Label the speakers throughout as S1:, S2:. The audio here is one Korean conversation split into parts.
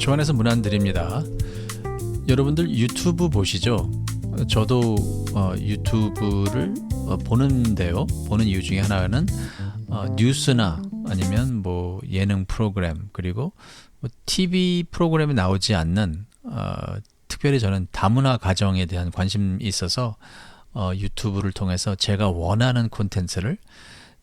S1: 교환해서 문안 드립니다. 여러분들 유튜브 보시죠? 저도 유튜브를 보는데요. 보는 이유 중에 하나는 뉴스나 아니면 뭐 예능 프로그램, 그리고 뭐 TV 프로그램에 나오지 않는 특별히 저는 다문화 가정에 대한 관심이 있어서 유튜브를 통해서 제가 원하는 콘텐츠를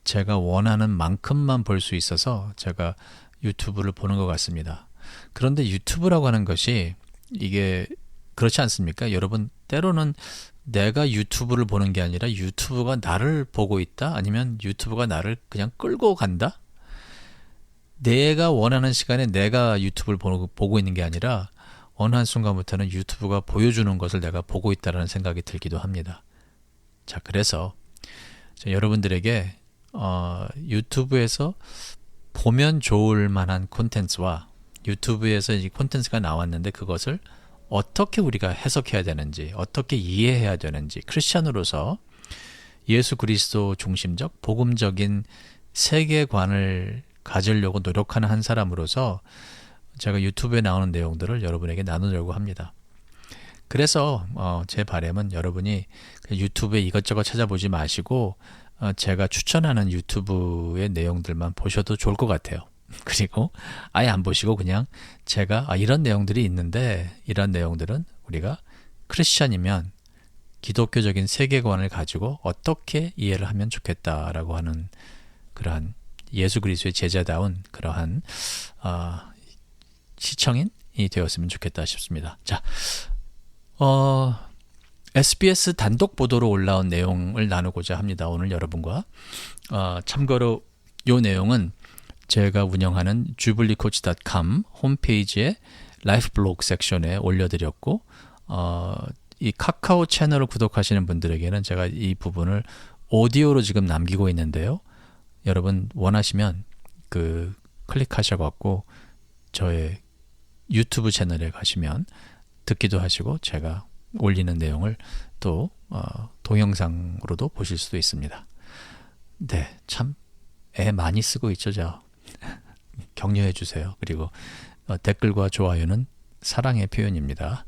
S1: 제가 원하는 만큼만 볼 수 있어서 제가 유튜브를 보는 것 같습니다. 그런데 유튜브라고 하는 것이 이게 그렇지 않습니까? 여러분, 때로는 내가 유튜브를 보는 게 아니라 유튜브가 나를 보고 있다? 아니면 유튜브가 나를 그냥 끌고 간다? 내가 원하는 시간에 내가 유튜브를 보고 있는 게 아니라 어느 한순간부터는 유튜브가 보여주는 것을 내가 보고 있다는 생각이 들기도 합니다. 자, 그래서 여러분들에게 유튜브에서 보면 좋을 만한 콘텐츠와 유튜브에서 이 콘텐츠가 나왔는데 그것을 어떻게 우리가 해석해야 되는지, 어떻게 이해해야 되는지, 크리스찬으로서 예수 그리스도 중심적 복음적인 세계관을 가지려고 노력하는 한 사람으로서 제가 유튜브에 나오는 내용들을 여러분에게 나누려고 합니다. 그래서 제 바람은 여러분이 유튜브에 이것저것 찾아보지 마시고 제가 추천하는 유튜브의 내용들만 보셔도 좋을 것 같아요. 그리고 아예 안 보시고 그냥 제가 이런 내용들이 있는데 이런 내용들은 우리가 크리스찬이면 기독교적인 세계관을 가지고 어떻게 이해를 하면 좋겠다라고 하는 그러한 예수 그리스도의 제자다운 그러한 시청인이 되었으면 좋겠다 싶습니다. 자, SBS 단독 보도로 올라온 내용을 나누고자 합니다. 오늘 여러분과 참고로 이 내용은 제가 운영하는 jubileecoach.com 홈페이지에 라이프 블로그 섹션에 올려드렸고 이 카카오 채널을 구독하시는 분들에게는 제가 이 부분을 오디오로 지금 남기고 있는데요. 여러분 원하시면 클릭하셔갖고 저의 유튜브 채널에 가시면 듣기도 하시고 제가 올리는 내용을 또 동영상으로도 보실 수도 있습니다. 네, 참 애 많이 쓰고 있죠, 저. 격려해 주세요. 그리고 댓글과 좋아요는 사랑의 표현입니다.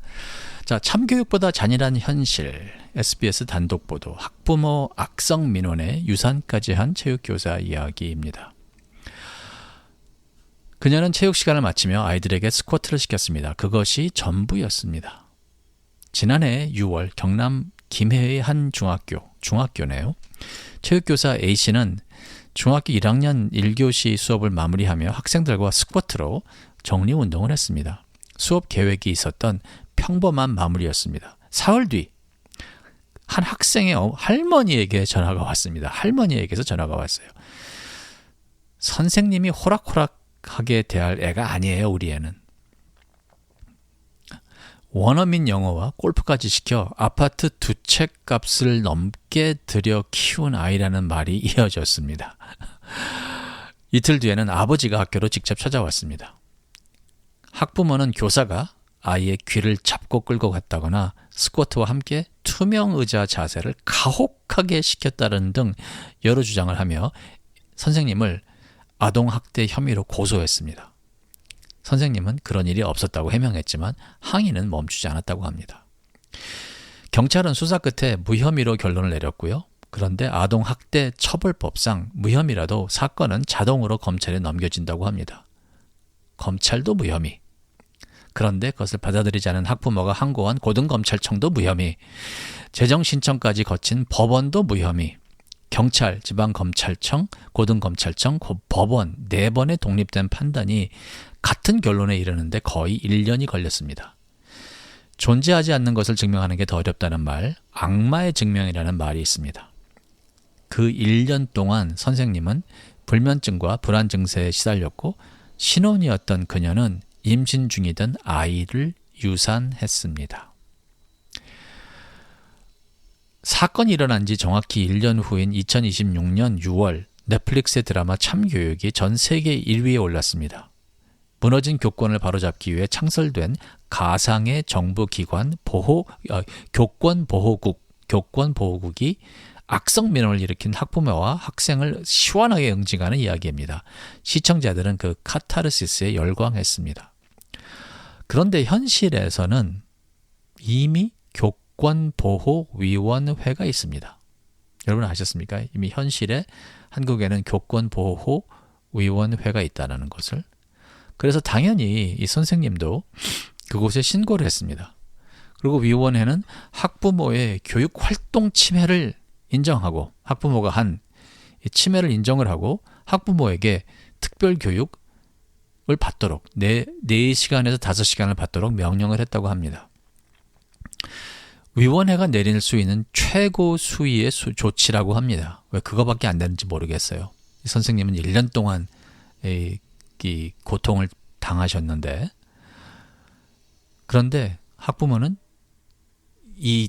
S1: 자, 참교육보다 잔인한 현실, SBS 단독 보도, 학부모 악성 민원에 유산까지 한 체육교사 이야기입니다. 그녀는 체육 시간을 마치며 아이들에게 스쿼트를 시켰습니다. 그것이 전부였습니다. 지난해 6월 경남 김해의 한 중학교네요. 체육교사 A씨는 중학교 1학년 1교시 수업을 마무리하며 학생들과 스쿼트로 정리운동을 했습니다. 수업 계획이 있었던 평범한 마무리였습니다. 사흘 뒤 한 학생의 할머니에게 전화가 왔습니다. 할머니에게서 전화가 왔어요. 선생님이 호락호락하게 대할 애가 아니에요, 우리 애는. 원어민 영어와 골프까지 시켜 아파트 2채 값을 넘게 들여 키운 아이라는 말이 이어졌습니다. 이틀 뒤에는 아버지가 학교로 직접 찾아왔습니다. 학부모는 교사가 아이의 귀를 잡고 끌고 갔다거나 스쿼트와 함께 투명 의자 자세를 가혹하게 시켰다는 등 여러 주장을 하며 선생님을 아동학대 혐의로 고소했습니다. 선생님은 그런 일이 없었다고 해명했지만 항의는 멈추지 않았다고 합니다. 경찰은 수사 끝에 무혐의로 결론을 내렸고요. 그런데 아동학대 처벌법상 무혐의라도 사건은 자동으로 검찰에 넘겨진다고 합니다. 검찰도 무혐의. 그런데 그것을 받아들이지 않은 학부모가 항고한 고등검찰청도 무혐의. 재정신청까지 거친 법원도 무혐의. 경찰, 지방검찰청, 고등검찰청, 법원 4번의 독립된 판단이 같은 결론에 이르는데 거의 1년이 걸렸습니다. 존재하지 않는 것을 증명하는 게 더 어렵다는 말, 악마의 증명이라는 말이 있습니다. 그 1년 동안 선생님은 불면증과 불안 증세에 시달렸고 신혼이었던 그녀는 임신 중이던 아이를 유산했습니다. 사건이 일어난 지 정확히 1년 후인 2026년 6월 넷플릭스의 드라마 참교육이 전 세계 1위에 올랐습니다. 무너진 교권을 바로잡기 위해 창설된 가상의 정부기관 교권보호국이 악성 민원을 일으킨 학부모와 학생을 시원하게 응징하는 이야기입니다. 시청자들은 그 카타르시스에 열광했습니다. 그런데 현실에서는 이미 교권보호위원회가 있습니다. 여러분 아셨습니까? 이미 현실에 한국에는 교권보호위원회가 있다는 것을. 그래서 당연히 이 선생님도 그곳에 신고를 했습니다. 그리고 위원회는 학부모의 교육활동 침해를 인정하고, 학부모가 한 침해를 인정을 하고 학부모에게 특별교육을 받도록 4시간에서 5시간을 받도록 명령을 했다고 합니다. 위원회가 내릴 수 있는 최고 수위의 조치라고 합니다. 왜 그거밖에 안 되는지 모르겠어요. 이 선생님은 1년 동안 이 고통을 당하셨는데, 그런데 학부모는 이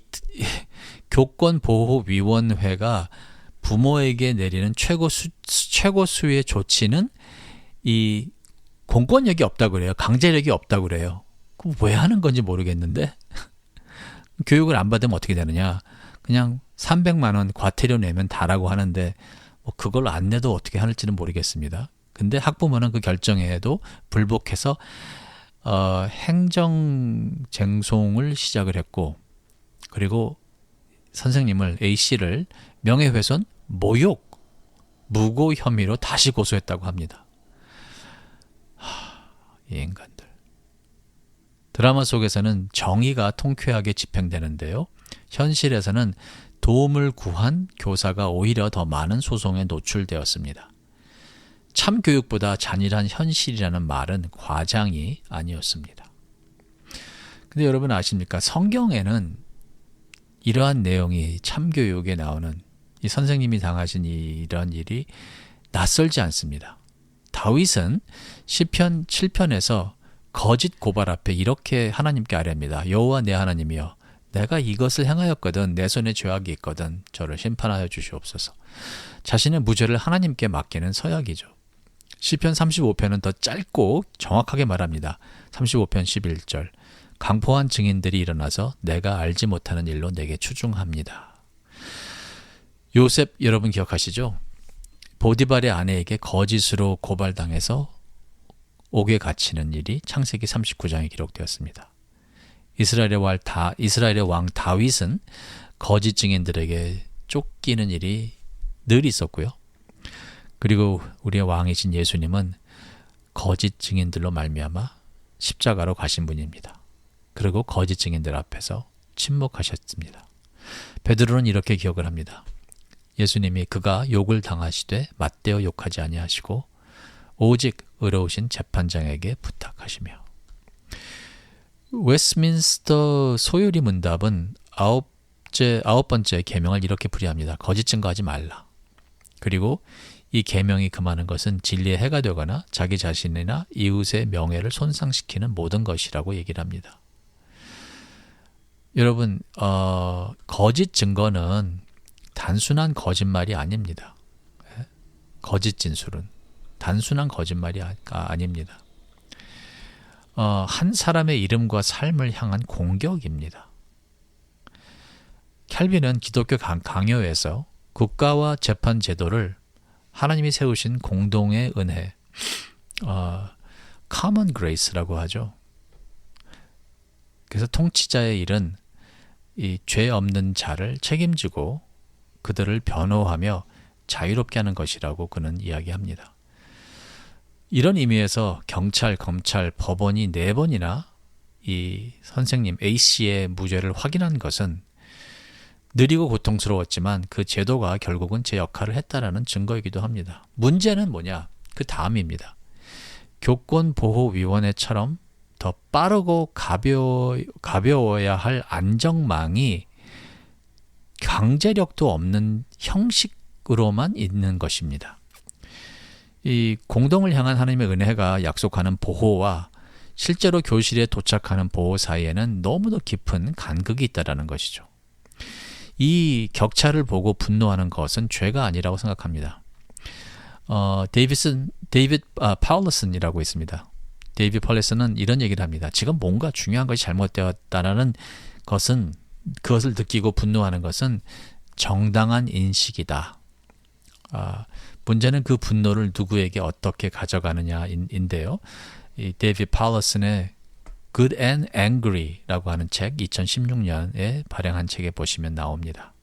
S1: 교권보호위원회가 부모에게 내리는 최고 수위의 조치는 이 공권력이 없다고 그래요. 강제력이 없다고 그래요. 그럼 왜 하는 건지 모르겠는데 교육을 안 받으면 어떻게 되느냐. 그냥 300만 원 과태료 내면 다라고 하는데 뭐 그걸 안 내도 어떻게 하는지는 모르겠습니다. 근데 학부모는 그 결정에도 불복해서 행정쟁송을 시작을 했고, 그리고 선생님을 A씨를 명예훼손, 모욕, 무고 혐의로 다시 고소했다고 합니다. 이 인간들. 드라마 속에서는 정의가 통쾌하게 집행되는데요. 현실에서는 도움을 구한 교사가 오히려 더 많은 소송에 노출되었습니다. 참교육보다 잔인한 현실이라는 말은 과장이 아니었습니다. 근데 여러분 아십니까? 성경에는 이러한 내용이 참교육에 나오는 이 선생님이 당하신 이런 일이 낯설지 않습니다. 다윗은 시편 7편에서 거짓 고발 앞에 이렇게 하나님께 아뢰합니다. 여호와 내 하나님이여, 내가 이것을 행하였거든 내 손에 죄악이 있거든 저를 심판하여 주시옵소서. 자신의 무죄를 하나님께 맡기는 서약이죠. 시편 35편은 더 짧고 정확하게 말합니다. 35편 11절. 강포한 증인들이 일어나서 내가 알지 못하는 일로 내게 추중합니다. 요셉 여러분 기억하시죠? 보디발의 아내에게 거짓으로 고발당해서 옥에 갇히는 일이 창세기 39장에 기록되었습니다. 이스라엘의 왕 다윗은 거짓 증인들에게 쫓기는 일이 늘 있었고요. 그리고 우리의 왕이신 예수님은 거짓 증인들로 말미암아 십자가로 가신 분입니다. 그리고 거짓 증인들 앞에서 침묵하셨습니다. 베드로는 이렇게 기억을 합니다. 예수님이 그가 욕을 당하시되 맞대어 욕하지 아니하시고 오직 의로우신 재판장에게 부탁하시며. 웨스트민스터 소유리 문답은 아홉 번째 계명을 이렇게 풀이합니다. 거짓 증거하지 말라. 그리고 이 계명이 금하는 것은 진리의 해가 되거나 자기 자신이나 이웃의 명예를 손상시키는 모든 것이라고 얘기를 합니다. 여러분, 거짓 증거는 단순한 거짓말이 아닙니다. 거짓 진술은 단순한 거짓말이 아닙니다. 한 사람의 이름과 삶을 향한 공격입니다. 캘빈은 기독교 강요에서 국가와 재판 제도를 하나님이 세우신 공동의 은혜, common grace라고 하죠. 그래서 통치자의 일은 이 죄 없는 자를 책임지고 그들을 변호하며 자유롭게 하는 것이라고 그는 이야기합니다. 이런 의미에서 경찰, 검찰, 법원이 4번이나 이 선생님 A씨의 무죄를 확인한 것은 느리고 고통스러웠지만 그 제도가 결국은 제 역할을 했다라는 증거이기도 합니다. 문제는 뭐냐? 그 다음입니다. 교권보호위원회처럼 더 빠르고 가벼워야 할 안정망이 강제력도 없는 형식으로만 있는 것입니다. 이 공동을 향한 하나님의 은혜가 약속하는 보호와 실제로 교실에 도착하는 보호 사이에는 너무도 깊은 간극이 있다는 것이죠. 이 격차를 보고 분노하는 것은 죄가 아니라고 생각합니다. 데이빗 파울러슨이라고 있습니다. 데이빗 파울러슨은 이런 얘기를 합니다. 지금 뭔가 중요한 것이 잘못되었다는 것은, 그것을 느끼고 분노하는 것은 정당한 인식이다. 문제는 그 분노를 누구에게 어떻게 가져가느냐인데요. 이 데이빗 파울러슨의 Good and Angry라고 하는 책 2016년에 발행한 책에 보시면 나옵니다.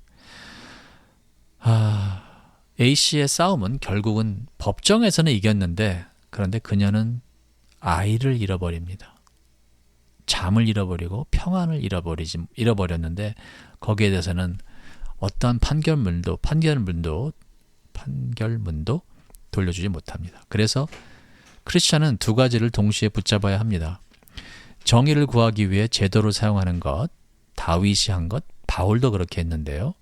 S1: A씨의 싸움은 결국은 법정에서는 이겼는데 그런데 그녀는 아이를 잃어버립니다. 잠을 잃어버리고 평안을 잃어버렸는데 거기에 대해서는 어떠한 판결문도 돌려주지 못합니다. 그래서 크리스찬은 두 가지를 동시에 붙잡아야 합니다. 정의를 구하기 위해 제도를 사용하는 것, 다윗이 한 것, 바울도 그렇게 했는데요.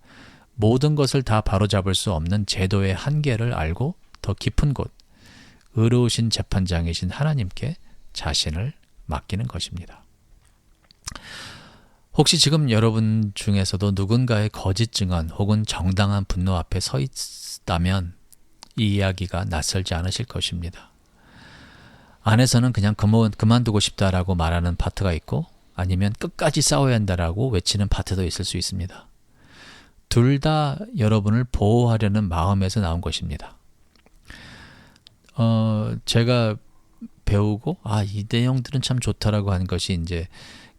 S1: 모든 것을 다 바로잡을 수 없는 제도의 한계를 알고 더 깊은 곳, 의로우신 재판장이신 하나님께 자신을 맡기는 것입니다. 혹시 지금 여러분 중에서도 누군가의 거짓 증언 혹은 정당한 분노 앞에 서 있다면 이 이야기가 낯설지 않으실 것입니다. 안에서는 그냥 그만두고 싶다라고 말하는 파트가 있고 아니면 끝까지 싸워야 한다라고 외치는 파트도 있을 수 있습니다. 둘 다 여러분을 보호하려는 마음에서 나온 것입니다. 제가 배우고 이 내용들은 참 좋다라고 하는 것이 이제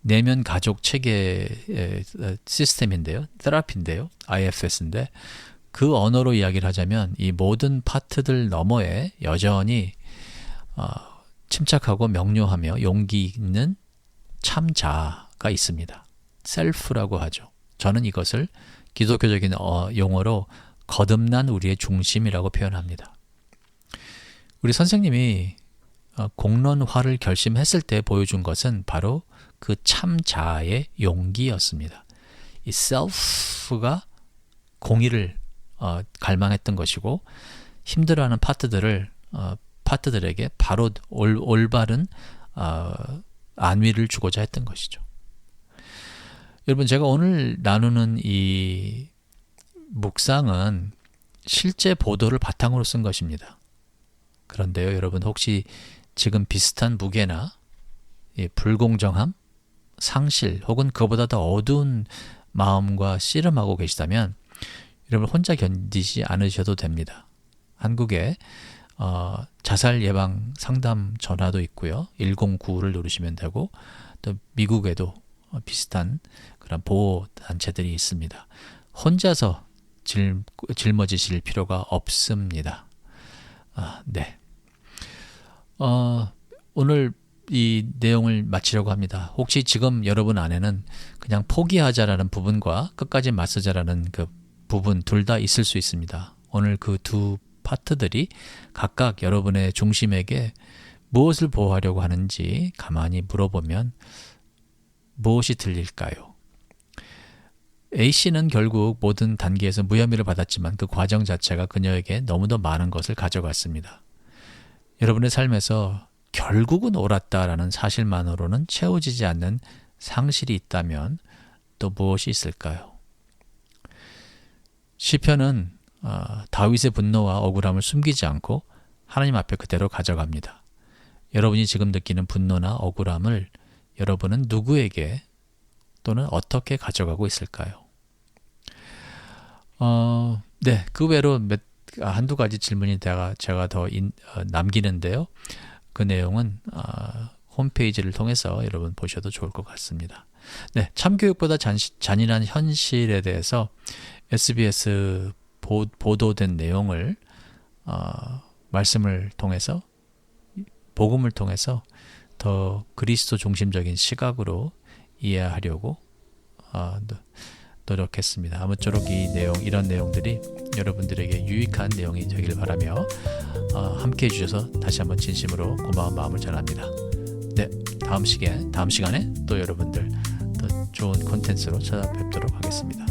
S1: 내면 가족 체계 시스템인데요. 테라피인데요. IFS인데 그 언어로 이야기를 하자면 이 모든 파트들 너머에 여전히 침착하고 명료하며 용기 있는 참자가 있습니다. 셀프라고 하죠. 저는 이것을 기독교적인 용어로 거듭난 우리의 중심이라고 표현합니다. 우리 선생님이 공론화를 결심했을 때 보여준 것은 바로 그 참자의 용기였습니다. 이 셀프가 공의를 갈망했던 것이고 힘들어하는 파트들에게 바로 올바른 안위를 주고자 했던 것이죠. 여러분, 제가 오늘 나누는 이 묵상은 실제 보도를 바탕으로 쓴 것입니다. 그런데요, 여러분 혹시 지금 비슷한 무게나 불공정함, 상실 혹은 그보다 더 어두운 마음과 씨름하고 계시다면 여러분 혼자 견디지 않으셔도 됩니다. 한국에 자살 예방 상담 전화도 있고요. 109를 누르시면 되고 또 미국에도 비슷한 그런 보호 단체들이 있습니다. 혼자서 짊어지실 필요가 없습니다. 네. 오늘 이 내용을 마치려고 합니다. 혹시 지금 여러분 안에는 그냥 포기하자라는 부분과 끝까지 맞서자라는 그 부분 둘 다 있을 수 있습니다. 오늘 그 두 파트들이 각각 여러분의 중심에게 무엇을 보호하려고 하는지 가만히 물어보면 무엇이 들릴까요? A씨는 결국 모든 단계에서 무혐의를 받았지만 그 과정 자체가 그녀에게 너무도 많은 것을 가져갔습니다. 여러분의 삶에서 결국은 옳았다라는 사실만으로는 채워지지 않는 상실이 있다면 또 무엇이 있을까요? 시편은 다윗의 분노와 억울함을 숨기지 않고 하나님 앞에 그대로 가져갑니다. 여러분이 지금 느끼는 분노나 억울함을 여러분은 누구에게 또는 어떻게 가져가고 있을까요? 네, 그 외로 한두 가지 질문이 제가 더 남기는데요. 그 내용은 홈페이지를 통해서 여러분 보셔도 좋을 것 같습니다. 네, 참교육보다 잔인한 현실에 대해서 SBS 보도된 내용을 말씀을 통해서 복음을 통해서 더 그리스도 중심적인 시각으로 이해하려고 노력했습니다. 아무쪼록 이런 내용들이 여러분들에게 유익한 내용이 되길 바라며 함께 해주셔서 다시 한번 진심으로 고마운 마음을 전합니다. 네, 다음 시간에 또 여러분들 더 좋은 콘텐츠로 찾아뵙도록 하겠습니다.